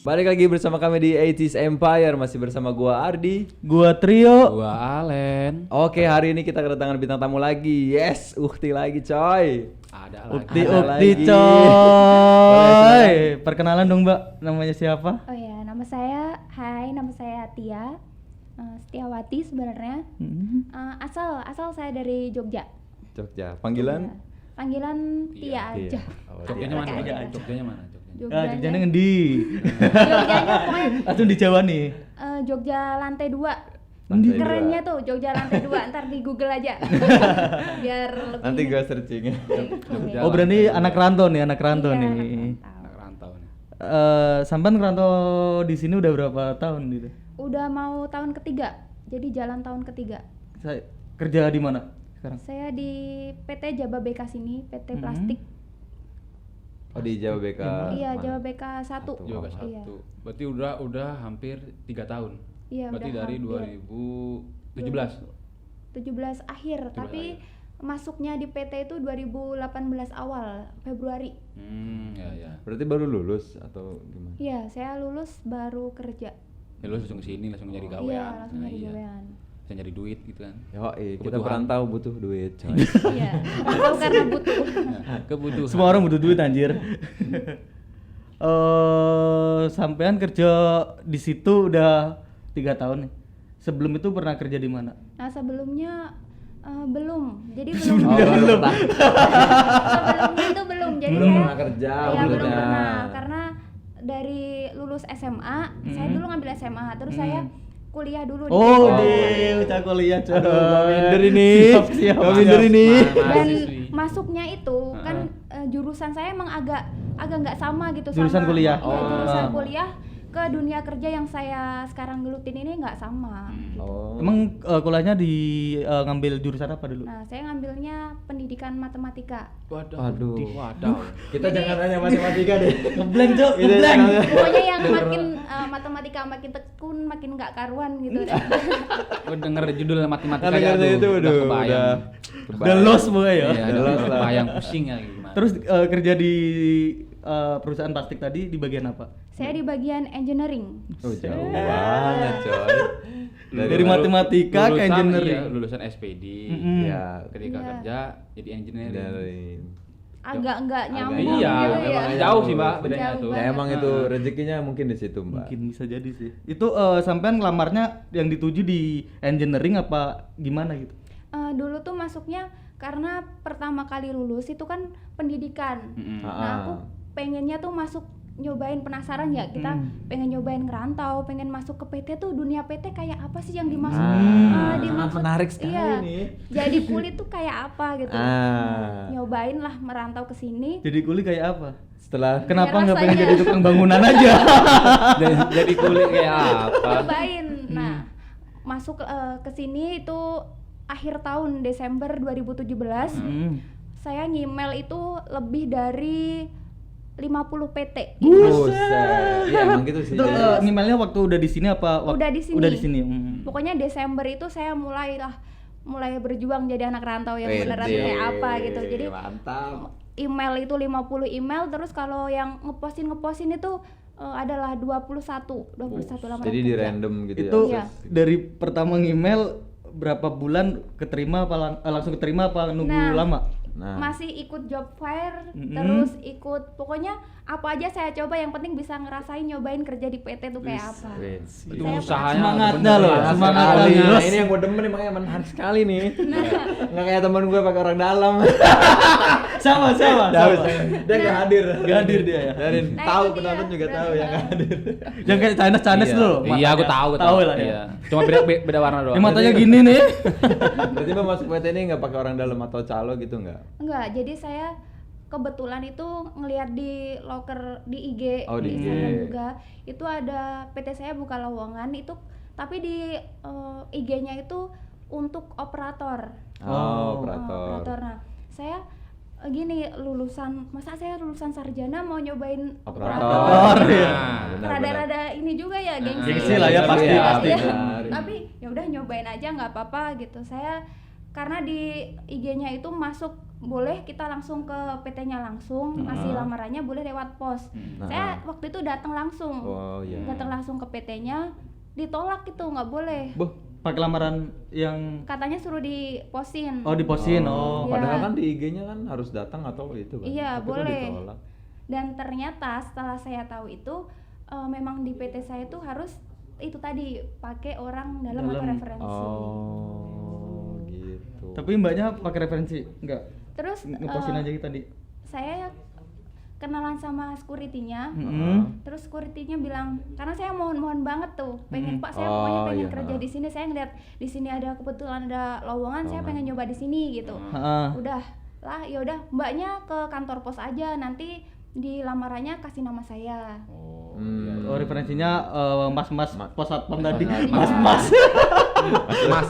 Balik lagi bersama kami di 80s Empire, masih bersama gua Ardi, Gua Trio. Gua Alen. Oke, hari ini kita kedatangan bintang tamu lagi. Yes, Ukti lagi coy. Ada Ukti lagi. coy. Perkenalan dong Mbak, namanya siapa? Oh ya, nama saya Tia Setiawati sebenarnya. Asal saya dari Jogja. Jogja. Panggilan? Panggilan Tia aja. Oh, Jogjanya mana? Tia. Jogjanya mana? Jogjanya ngendi? Jogjanya pokoknya Langsung di Jawa nih. Jogja lantai 2. Lantai Kerennya dua. tuh Jogja lantai 2, ntar di Google aja. Biar lebih. Nanti gua searching. Jogja. Oh berarti anak rantau nih, anak rantau Iya, nih. Anak rantau nih. Sampan ngerantau di sini udah berapa tahun gitu? Udah mau tahun ketiga. Jadi jalan tahun ketiga. Saya kerja di mana sekarang? Saya di PT Jababeka sini, PT Plastik. Oh, di Jawa BK. Iya, mana? Jababeka 1. Juga Iya. satu. Berarti udah hampir 3 tahun. Iya, Berarti udah dari hampir. 2017. 17 akhir, tapi masuknya di PT itu 2018 awal, Februari. Ya. Berarti baru lulus atau gimana? Iya, saya lulus baru kerja. Ya lu langsung kesini, langsung nyari gawean. Iya, langsung Nah, nyari iya. gawean. Bisa nyari duit gitu kan. Yo, kita Kebutuhan. perantau butuh duit, coy. Iya, atau karena butuh. Kebutuhan. Semua orang butuh duit anjir. Sampean kerja di situ udah 3 tahun nih. Sebelum itu pernah kerja di mana? Nah, sebelumnya belum. Jadi belum. Oh, belum. Sebelumnya itu belum. Jadi Belum saya pernah kerja, Iya, belum kerja. pernah. Karena dari lulus SMA, saya dulu ngambil SMA, terus saya kuliah dulu di Oh, PT. di ucap kuliah coy. minder ini. Siap. Gak minder ini. Dan Mahasiswi. masuknya itu kan jurusan saya emang agak nggak sama gitu Jurusan sama kuliah? iya, Oh. jurusan kuliah ke dunia kerja yang saya sekarang gelutin ini nggak sama. Oh. Emang kuliahnya di ngambil jurusan apa dulu? Nah, saya ngambilnya pendidikan matematika. Aduh. Wadaw. Kita jangan nanya matematika deh. Ngeblank Cok, Kita ngeblank. jangan- Pokoknya yang makin matematika makin tekun, makin nggak karuan gitu. Gua denger judul matematika Kan dengar aduh, itu udah kebayang. Udah lost pokoknya ya. Iya, Udah lost lah. kebayang pusing ya gimana. Terus kerja di perusahaan plastik tadi di bagian apa? Saya di bagian engineering. Oh, jauh banget, coy. Dari matematika ke lulusan, engineering. iya, lulusan SPD. Ya, Ketika Iya. kerja jadi engineering. dari Agak nggak Agak nyambung iya, gitu emang ya. jauh sih, Mbak, bedanya Jauh tuh. ya banget. emang itu rezekinya mungkin di situ, Mbak. Mungkin bisa jadi sih. Itu sampean ngelamarnya yang dituju di engineering apa gimana gitu? Dulu tuh masuknya karena pertama kali lulus itu kan pendidikan. Nah, aku pengennya tuh masuk nyobain, penasaran ya, kita pengen nyobain ngerantau, pengen masuk ke PT tuh, dunia PT kayak apa sih yang dimaksud? sangat menarik sekali iya, nih. jadi kulit tuh kayak apa gitu. Nyobain lah merantau ke sini. Jadi kuli kayak apa? Setelah Kenapa Kayak nggak pengen rasanya. jadi tukang bangunan aja? Jadi kulit kayak apa? Nyobain. Nah, masuk ke sini itu akhir tahun Desember 2017. Saya ngemail itu lebih dari 50 PT. buset. Iya, emang gitu sih. Itu emailnya waktu udah di sini apa? Udah di sini. Udah di sini. Pokoknya Desember itu saya mulai berjuang jadi anak rantau yang beneran Wede, kayak apa gitu. Jadi mantap. email itu 50 email, terus kalau yang ngepostin itu adalah 21 lamaran Jadi di kerja. random gitu Itu Iya. dari pertama email berapa bulan keterima apa langsung keterima apa nunggu Nah, lama? Nah, Masih ikut job fair, terus ikut pokoknya apa aja saya coba, yang penting bisa ngerasain nyobain kerja di PT tuh kayak apa. wes. Itu Saya usahanya Semangatnya bener loh, ya. semangat Sekali. kali. Nah, ini yang gue demen nih, makanya menarik sekali nih. Nggak kayak teman gue pakai orang dalam. Sama. Dia nggak hadir. Nggak hadir dia ya. Dari Nah, tahu itu dia. penonton juga tahu yang nggak hadir. Yang kayak Chinese Iya. dulu. Iya, aku tahu, Tahu lah ya. Iya. Cuma beda warna doang. Yang matanya gini nih. Berarti Mbak masuk PT ini nggak pakai orang dalam atau calo gitu nggak? Enggak, jadi saya kebetulan itu ngelihat di loker di IG, Oh, di IG. Instagram juga, itu ada PT saya buka lowongan itu, tapi di IG-nya itu untuk operator. Oh, operator. Nah, saya gini, masa saya lulusan sarjana mau nyobain Operator. iya. Benar, Rada-rada ini juga ya, gengsi. Gengsi lah ya, pasti, Iya, pasti. iya. Benar. Tapi ya udah nyobain aja nggak apa-apa gitu. Saya karena di IG-nya itu masuk boleh kita langsung ke PT-nya langsung, ngasih lamarannya boleh lewat pos. Saya waktu itu datang langsung, Oh iya. datang langsung ke PT-nya, ditolak itu nggak boleh. Boh, pakai lamaran yang Katanya suruh diposin. diposin. Iya. Padahal kan di IG-nya kan harus datang atau itu kan. Iya, Tapi kok boleh. ditolak? Dan ternyata setelah saya tahu itu memang di PT saya itu harus itu tadi pakai orang dalam atau referensi. Oh, gitu. Tapi mbaknya pakai referensi enggak? Terus Ngepostin aja tadi. saya kenalan sama security-nya. Terus security-nya bilang, karena saya mohon banget tuh, pengen Pak, saya pokoknya pengen iya, kerja di sini. Saya ngeliat di sini ada kebetulan ada lowongan, saya pengen nyoba di sini gitu. Udah lah, ya udah mbaknya ke kantor pos aja, nanti di lamarannya kasih nama saya. Oh, referensinya mas-mas pos satpam tadi. Mas- Mas-mas.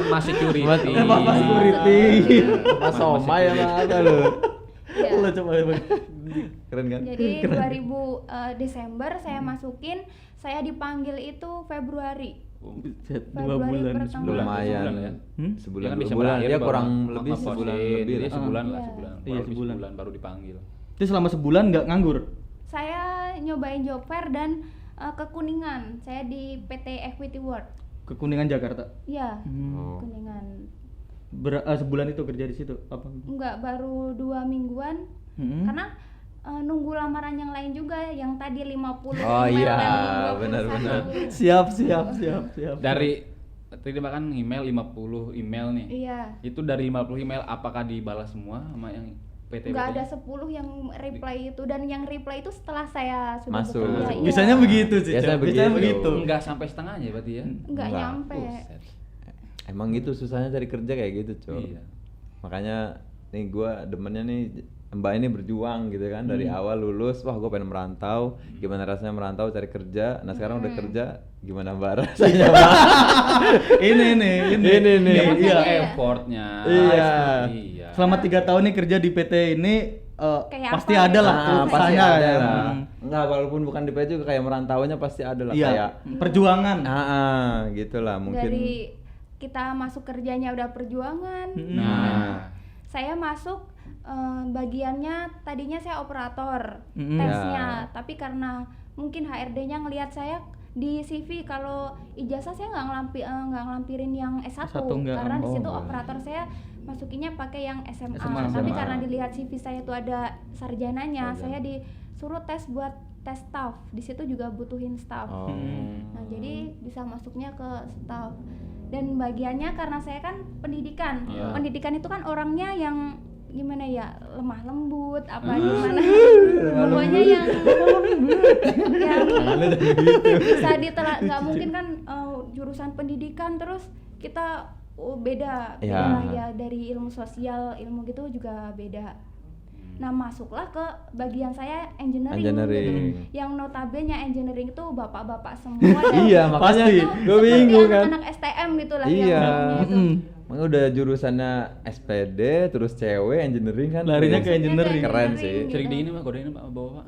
Mas security. Mas security. Mas Soma ya apa lu? Iya. Lo coba. Keren kan? Jadi 2000 Desember saya masukin, saya dipanggil itu Februari. 2 Februari bulan. pertengahan. Lumayan. Sebulan ya. Sebulan, Ya kan 2 Desember bulan. akhir Ya baru kurang lebih ngepostin. sebulan lebih Jadi lah. sebulan lah, Iya. sebulan. Iya, Kurang lebih sebulan. sebulan baru dipanggil. Terus selama sebulan nggak nganggur? Saya nyobain job fair dan ke Kuningan. Saya di PT Equity World. Ke Kuningan Jakarta. Iya, Oh. Kuningan. Sebulan itu kerja di situ apa? Enggak, baru 2 mingguan. Karena nunggu lamaran yang lain juga, yang tadi 50 Oh email iya, dan 21. benar-benar. Siap. Dari tadi makan email 50 email nih. Iya. Itu dari 50 email apakah dibalas semua sama yang PT? Enggak ada 10 yang reply itu, dan yang reply itu setelah saya sudah Masuk. bekerja. Iya. Bisanya begitu sih. Biasanya Cok. Biasanya begitu. begitu. Enggak sampai setengahnya berarti ya. Enggak Enggak. nyampe. Buset. Emang gitu susahnya cari kerja kayak gitu, Cok. Iya. Makanya nih gua demennya nih Mbak ini berjuang gitu kan dari awal lulus, wah gue pengen merantau, gimana rasanya merantau cari kerja. Nah sekarang udah kerja, gimana Mbak rasanya? Mbak? Ini nih. Ya pasti Iya. effortnya. Iya. Iya. Selama 3 tahun nih kerja di PT ini Kayak pasti apa ada gitu? lah Pasti usahanya ada ya. lah. Enggak, walaupun bukan di PT juga kayak merantaunya pasti ada lah Iya. kayak Perjuangan. gitulah mungkin. Dari kita masuk kerjanya udah perjuangan. Nah, Saya masuk bagiannya tadinya saya operator Mm-mm. tesnya, tapi karena mungkin HRD-nya ngelihat saya di CV kalau ijazah saya nggak ngelampirin yang S1, S1 enggak. karena di Oh, situ enggak. operator saya masukinnya pakai yang SMA. SMA. Tapi karena dilihat CV saya itu ada sarjananya, saya disuruh tes buat tes staff. Di situ juga butuhin staff. Oh. Nah, jadi bisa masuknya ke staff. Dan bagiannya karena saya kan pendidikan. Iya. Pendidikan itu kan orangnya yang gimana ya, lemah lembut apa gimana. Pokoknya yang bisa ditelan, nggak mungkin kan jurusan pendidikan terus kita beda Ya. lah ya, dari ilmu sosial, ilmu gitu juga beda. Nah, masuklah ke bagian saya engineering. Engineering. Gitu. Yang notabene engineering itu bapak-bapak semua dan Iya, makanya Pasti. itu gue seperti bingung kan. anak-anak STM gitu lah Iya. yang ngomongnya itu. Makanya udah jurusannya SPD terus cewek engineering kan. Larinya ke Terus engineering. Keren sih. Gitu. sering di ini mah godain Pak bapak.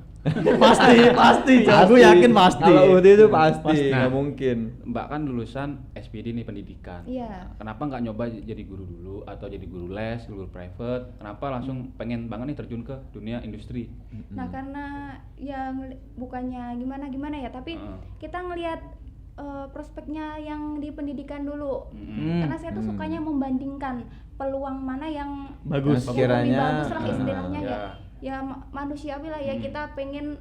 pasti. Aku yakin pasti. Kalau UT itu pasti, Pasti. nggak Nah. mungkin. Mbak kan lulusan SPD nih pendidikan. Iya. Kenapa nggak nyoba jadi guru dulu atau jadi guru les, guru private? Kenapa langsung pengen banget nih terjun ke dunia industri? Nah, karena yang bukannya gimana ya, tapi kita ngelihat prospeknya yang di pendidikan dulu. Karena saya tuh sukanya membandingkan peluang mana yang Bagus. Nah, lebih sekiranya, bagus lah istilahnya ya. ya. Ya manusiawi lah ya, kita pengen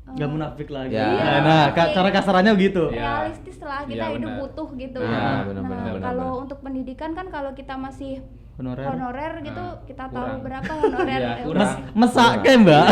Gak munafik lagi. Ya. Nah, cara kasarannya begitu. Ya. realistis lah, kita Iya, hidup benar. butuh gitu. Iya, Nah, benar-benar, kalau benar. untuk pendidikan kan kalau kita masih Honorer. honorer gitu, kita tahu kurang. berapa honorer. Iya, eh, kurang. Mesake, Mbak.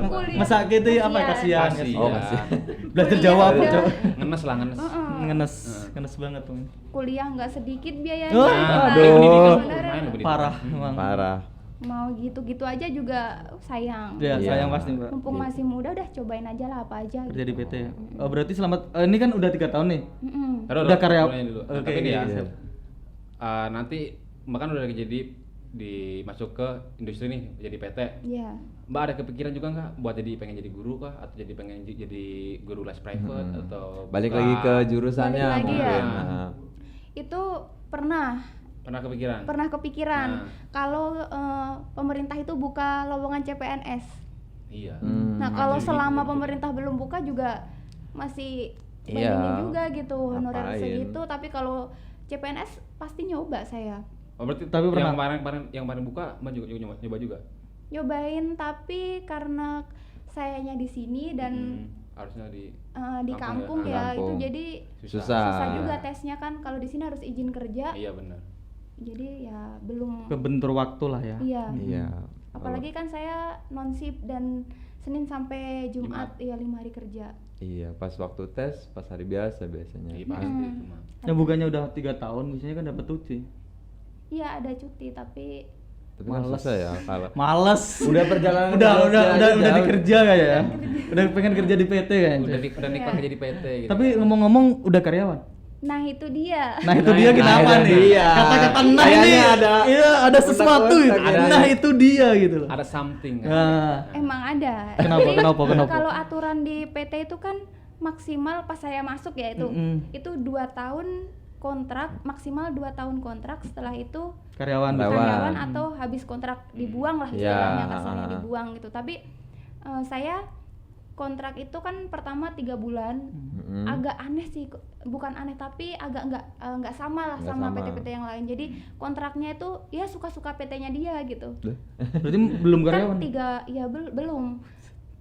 kuliah. Mesake itu apa? Kasihan. Kasihan. Oh, kasih. Belajar Kuliah Jawa apa, udah. Cok? Ngenes lah ngenes. Ngenes banget tuh. Kuliah nggak sedikit biayanya. Oh, Nah, aduh. paling pendidikan Honorer. lumayan loh pendidikan. Parah emang. Parah. Mau gitu-gitu aja juga sayang. Ya, Iya. sayang pasti, Mbak. Mumpung masih muda udah cobain aja lah apa aja Kerja di gitu. PT. Oh, berarti selamat ini kan udah 3 tahun nih. Mm-mm. Taruh, Udah karya- mulai dulu. Oke, Tapi nih ya, iya. nanti Mbak kan udah jadi masuk ke industri nih jadi PT. Iya. Mbak ada kepikiran juga nggak buat pengen jadi guru kah atau jadi pengen jadi guru les private atau Balik buka- lagi ke jurusannya Balik lagi mungkin. ya. Nah. Itu pernah Pernah kepikiran? Pernah kepikiran Nah. kalau pemerintah itu buka lowongan CPNS. Iya. Nah, kalau Masih selama gitu. pemerintah belum buka juga masih Iya. bandingin juga gitu honorer Ngapain? segitu, tapi kalau CPNS pasti nyoba saya. Oh, berarti Tapi pernah- yang kemarin buka Mbak juga nyoba juga. Nyobain tapi karena sayanya di sini dan Harusnya di di Kampung kampung ya? ya, itu Kampung. jadi Susah. susah juga tesnya kan. Kalau di sini harus izin kerja, Iya benar. jadi ya belum. Kebentur waktu lah ya. Iya. Iya. Apalagi kan saya non shift dan Senin sampai Jumat, ya 5 hari kerja. Iya, pas waktu tes, pas hari biasa biasanya. Iya pasti itu mah. Ya bukannya udah 3 tahun biasanya kan dapat cuti. Iya ada cuti tapi Tapi kan Males. susah ya kalau Males. udah perjalanan udah kerja udah jauh. dikerja kayak ya. Udah pengen kerja di PT kan. Udah nikmat kerja di PT gitu. Tapi ngomong-ngomong udah karyawan. nah itu dia. Nah itu dia kenapa itu nih? dia. Kata-kata nah Kayaknya ini ada- iya ada sesuatu itu. ada- Nah itu dia gitu loh. ada something kan. Nah, Emang ada. Kenapa, Jadi, kenapa? Kalau aturan di PT itu kan maksimal pas saya masuk ya itu 2 tahun kontrak, maksimal 2 tahun kontrak, setelah itu karyawan. karyawan atau habis kontrak dibuang lah istilahnya, Ya. kasarnya dibuang gitu. Tapi saya kontrak itu kan pertama 3 bulan. Agak aneh sih, bukan aneh tapi agak nggak sama lah Nggak sama sama. PT-PT yang lain. Jadi kontraknya itu ya suka-suka PT-nya dia gitu. Berarti belum karyawan. Kan belum.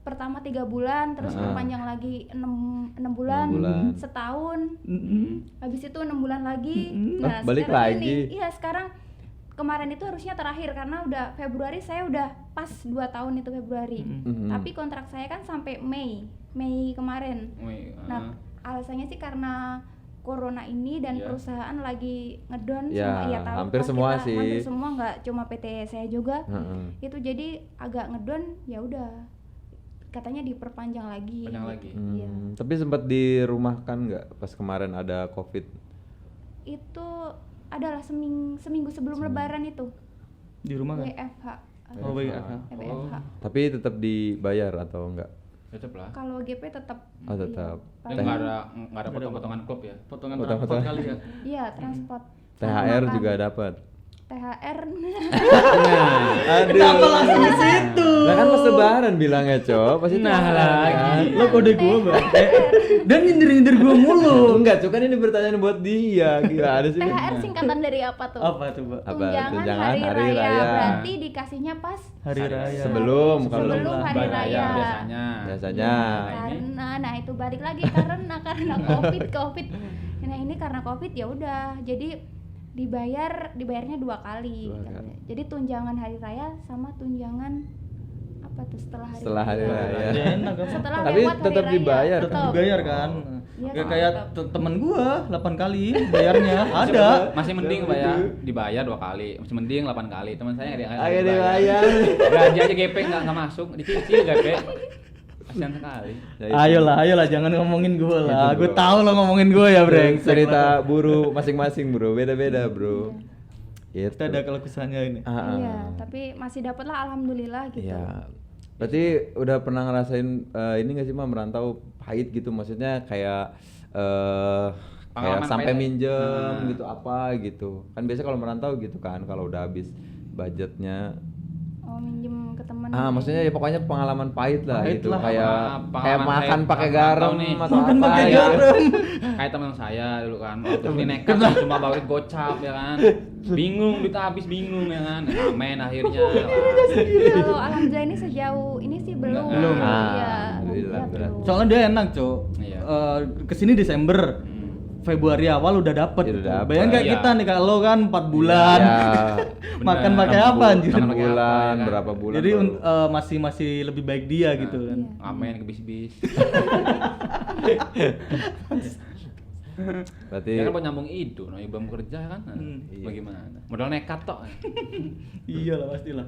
Pertama 3 bulan, terus perpanjang lagi 6 bulan, 6 bulan. setahun. Mm-mm. Habis itu 6 bulan lagi. Ah, balik sekarang lagi. iya sekarang kemarin itu harusnya terakhir karena udah Februari, saya udah pas 2 tahun itu Februari. Tapi kontrak saya kan sampai Mei kemarin. Wih, Nah, alasannya sih karena corona ini dan Iya. perusahaan lagi ngedon Ya, semua, ya tahu hampir lah semua kita, sih. hampir semua, nggak cuma PT saya juga. Itu jadi agak ngedon, ya udah katanya diperpanjang lagi. Panjang lagi. Iya. Tapi sempat dirumahkan nggak pas kemarin ada COVID? Itu adalah seminggu sebelum Lebaran itu. Di rumah kan? WFH. Oh baik. WFH. Tapi tetap dibayar atau enggak? Tetep lah. Kalau GP tetap. Oh, tetap. Ya, nggak ada potong-potongan klub ya. Potongan Potong-potongan. transport kali ya. Iya, transport. THR Makan. juga dapat. THR. Kenapa langsung ke situ? Lah kan pas lebaran bilangnya, Cok. Pasti Nah THR, lagi. kan? Lo kode gua bang. Dan nyindir-nyindir gua mulu. Enggak, Cok, kan ini pertanyaan buat dia. Gila, ada sih. THR singkatan dari apa tuh? Apa coba? Apa? Tunjangan hari raya. Berarti dikasihnya pas Hari raya. Sebelum sebelum hari raya. Biasanya. Biasanya. Karena itu balik lagi karena COVID. Nah, ini karena COVID ya udah. Jadi dibayarnya 2 kali. Dua kali. Jadi tunjangan hari raya sama tunjangan apa tuh Setelah hari raya. Ya enak kan. Setelah Tapi lewat hari tetap raya, dibayar Tetap dibayar kan. Iya, Gak tetap. kayak temen gua 8 kali bayarnya. Ada. Masih mending Pak ya, dibayar 2 kali. Masih mending 8 kali. Teman saya nggak Ayo dibayar. Gaji aja GP nggak masuk, dicicil GP. Kasihan sekali. Ya, itu. Ayolah, jangan ngomongin gua lah. Itu, Gue bro. tahu lo ngomongin gua ya, Breng. Cerita buruh masing-masing, Bro. Beda-beda, Bro. Gitu. Kita ada kalau kesannya ini. Iya, tapi masih dapet lah alhamdulillah gitu. Iya. Berarti udah pernah ngerasain ini nggak sih, Mah, merantau pahit gitu? Maksudnya kayak kayak Pengalaman sampai pahit. minjem gitu apa gitu. Kan biasa kalau merantau gitu kan, kalau udah habis budgetnya. Oh, minjem ke temen. Maksudnya ya pokoknya pengalaman pahit lah Pahit gitu. lah. Kayak Pengalaman kayak pahit makan pakai merantau garam nih. atau Makan apa pakai gitu. garam. Kayak teman saya dulu kan, waktu ini nekat cuma bawa duit gocap ya kan. Bingung, duit habis bingung ya kan. Amen akhirnya. Kalau alhamdulillah ini sejauh ini sih belum. Belum. Iya. Alhamdulillah, Iya, berat. belum. Soalnya dia enak, Cok. Iya. Kesini Desember. Februari awal udah dapet. Ya, udah dapet. Bayangin kayak Iya. kita nih kalau kan 4 bulan. Ya, Makan Bener. pakai apa anjir? Makan 6 pakai apa, bulan, ya kan? berapa bulan. Jadi baru. masih lebih baik dia gitu kan. Iya. Amen ke bis-bis. Berarti Ya kan buat nyambung hidup, belum kerja kan. Hmm. Bagaimana? Modal nekat tok. Iyalah pastilah.